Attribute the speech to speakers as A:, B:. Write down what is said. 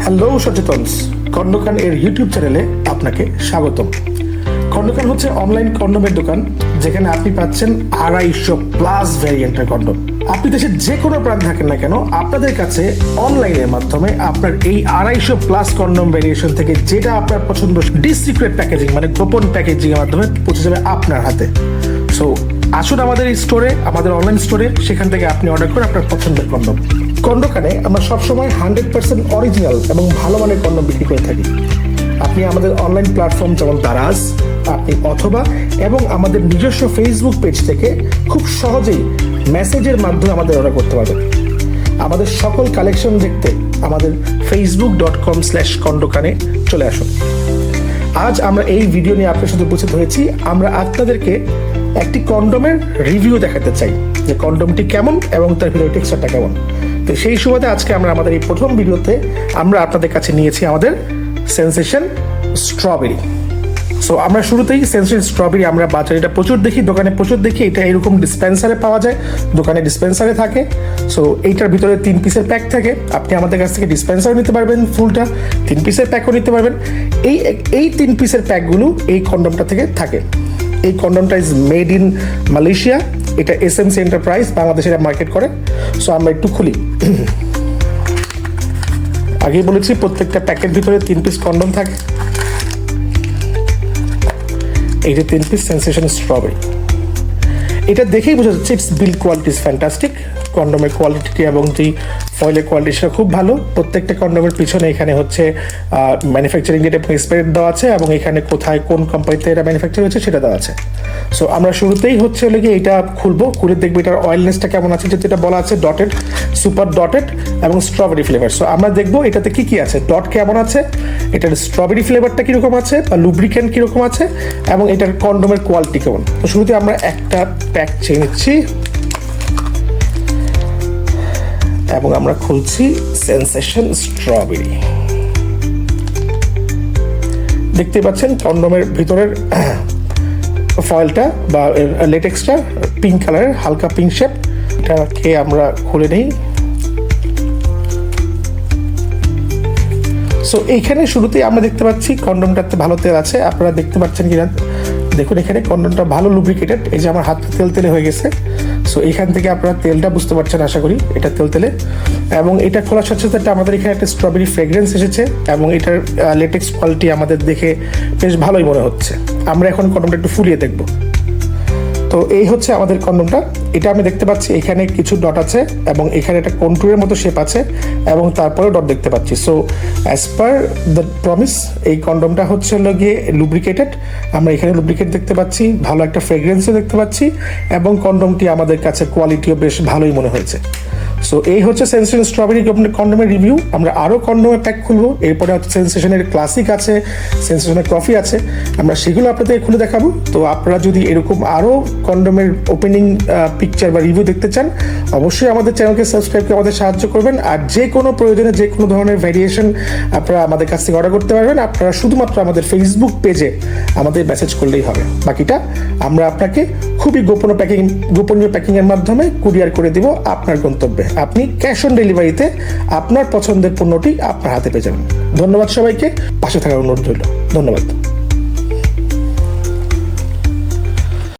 A: Hello সচেতনস, খণ্ডকান এর YouTube চ্যানেলে আপনাকে স্বাগতম। খণ্ডকান হচ্ছে অনলাইন কন্ডোমের দোকান, যেখানে আপনি পাচ্ছেন 250+ ভ্যারিয়েন্টের কন্ডোম। আপনি দেশের যে কোনো প্রান্ত থাকেন না কেন, আপনাদের কাছে অনলাইনের মাধ্যমে আপনার এই 250+ কন্ডোম ভ্যারিয়েশন থেকে যেটা আপনার পছন্দ, ডিসিক্রেট প্যাকেজিং মানে গোপন প্যাকেজিং এর মাধ্যমে পৌঁছে যাবে আপনার হাতে। সো আসুন আমাদের এই স্টোরে, আমাদের অনলাইন স্টোরে, সেখান থেকে আপনি অর্ডার করুন আপনার পছন্দের কন্ডোম। খণ্ডকানে আমরা সবসময় 100% অরিজিনাল এবং ভালো মানের কন্ডোম বিক্রি করে থাকি। আপনি আমাদের অনলাইন প্ল্যাটফর্ম যেমন দারাজ, আপনি অথবা এবং আমাদের নিজস্ব ফেসবুক পেজ থেকে খুব সহজেই মেসেজের মাধ্যমে আমাদের অর্ডার করতে পারবেন। আমাদের সকল কালেকশন দেখতে আমাদের facebook.com/খণ্ডকানে চলে আসুন। আজ আমরা এই ভিডিও নিয়ে আপনার সাথে উপস্থিত হয়েছি। আমরা আপনাদেরকে একটি কন্ডোমের রিভিউ দেখাতে চাই, যে কন্ডোমটি কেমন এবং তার ভিতরে টেক্সচারটা কেমন। তো সেই সুবাদে আজকে আমরা আমাদের এই প্রথম ভিডিওতে আমরা আপনাদের কাছে নিয়েছি আমাদের সেন্সেশন স্ট্রবেরি। সো আমরা শুরুতেই সেন্সেশন স্ট্রবেরি আমরা বাজারে এটা প্রচুর দেখি, দোকানে প্রচুর দেখি। এটা এরকম ডিসপেন্সারে পাওয়া যায়, দোকানে ডিসপেন্সারে থাকে। সো এইটার ভিতরে 3 পিসের প্যাক থাকে। আপনি আমাদের কাছ থেকে ডিসপেন্সারও নিতে পারবেন, ফুলটা 3 পিসের প্যাকও নিতে পারবেন। এই 3 পিসের প্যাকগুলো এই কন্ডোমটা থেকে থাকে। এই কন্ডোমটা ইজ মেড ইন মালয়েশিয়া। এটা এসএমসি এন্টারপ্রাইজ বাংলাদেশে মার্কেট করে। সো আমরা একটু খুলি। আগেই বলেছি প্রত্যেকটা প্যাকের ভিতরে 3 পিস কন্ডোম থাকে। এই যে 3 পিস সেন্সেশন স্ট্রবেরি, এটা দেখেই বোঝা যাচ্ছে it's build quality is fantastic. কন্ডোমের কোয়ালিটি এবং যে ফয়েলের কোয়ালিটি সেটা খুব ভালো। প্রত্যেকটা কন্ডোমের পিছনে এখানে হচ্ছে ম্যানুফ্যাকচারিং ডেট এবং এক্সপায়ারি দেওয়া আছে, এবং এখানে কোথায় কোন কোম্পানিতে এটা ম্যানুফ্যাকচার হয়েছে সেটা দেওয়া আছে। সো আমরা শুরুতেই হচ্ছে গিয়ে এটা খুলবো, খুলে দেখবো এটার অয়েলনেসটা কেমন আছে। যেহেতু এটা বলা আছে ডটেড, সুপার ডটেড এবং স্ট্রবেরি ফ্লেভার। সো আমরা দেখবো এটাতে কি কি আছে, ডট কেমন আছে, এটার স্ট্রবেরি ফ্লেভারটা কিরকম আছে বা লুব্রিকেন্ট কিরকম আছে, এবং এটার কন্ডোমের কোয়ালিটি কেমন। তো শুরুতে আমরা একটা প্যাক চেয়ে নিচ্ছি এবং আমরা খুলছি সেন্সেশন স্ট্রবেরি। দেখতে পাচ্ছেন কন্ডোমের ভিতরের ফয়েলটা বা লেটেক্সটা পিঙ্ক কালারের, হালকা পিঙ্ক শেপ। এটাকে আমরা খুলে নিই। সো এইখানে শুরুতেই আমরা দেখতে পাচ্ছি কন্ডোমটাতে ভালো তেল আছে। আপনারা দেখতে পাচ্ছেন কিনা দেখুন, এখানে কন্ডোমটা ভালো লুব্রিকেটেড। এই যে আমার হাতটা তেল তেলে হয়ে গেছে। সো এখান থেকে আপনারা তেলটা বুঝতে পারছেন আশা করি, এটা তেল তেলে। এবং এটা খোলার সাথে সাথে আমাদের এখানে একটা স্ট্রবেরি ফ্রেগ্রেন্স এসেছে, এবং এটার লেটেক্স কোয়ালিটি আমাদের দেখে বেশ ভালোই মনে হচ্ছে। আমরা এখন কন্ডোমটা একটু ফুলিয়ে দেখব। তো এই হচ্ছে আমাদের কন্ডোমটা। এটা আমি দেখতে পাচ্ছি এখানে কিছু ডট আছে, এবং এখানে একটা কন্ট্যুরের মতো শেপ আছে, এবং তারপরেও ডট দেখতে পাচ্ছি। So as per the promise এই কন্ডোমটা হচ্ছে গিয়ে লুব্রিকেটেড। আমরা এখানে লুব্রিকেট দেখতে পাচ্ছি, ভালো একটা ফ্রেগ্রেন্সও দেখতে পাচ্ছি, এবং কন্ডোমটি আমাদের কাছে কোয়ালিটিও বেশ ভালোই মনে হয়েছে। সো এই হচ্ছে সেন্সেশন স্ট্রবেরি কন্ডোমের রিভিউ। আমরা আরও কন্ডোমের প্যাক খুলবো। এরপরে হচ্ছে সেন্সেশনের ক্লাসিক আছে, সেন্সেশনের কফি আছে, আমরা সেগুলো আপনাদের খুলে দেখাবো। তো আপনারা যদি এরকম আরও কন্ডোমের ওপেনিং পিকচার বা রিভিউ দেখতে চান, অবশ্যই আমাদের চ্যানেলকে সাবস্ক্রাইব করে আমাদের সাহায্য করবেন। আর যে কোনো প্রয়োজনে যে কোনো ধরনের ভ্যারিয়েশন আপনারা আমাদের কাছ থেকে অর্ডার করতে পারবেন। আপনারা শুধুমাত্র আমাদের ফেসবুক পেজে আমাদের মেসেজ করলেই হবে। বাকিটা আমরা আপনাকে খুবই গোপনীয় প্যাকিংয়ের মাধ্যমে কুরিয়ার করে দিব আপনার গন্তব্যে। আপনি ক্যাশ অন ডেলিভারিতে আপনার পছন্দের পণ্যটি আপনার হাতে পেয়ে যাবেন। ধন্যবাদ সবাইকে, পাশে থাকার অনুরোধ রইল। ধন্যবাদ।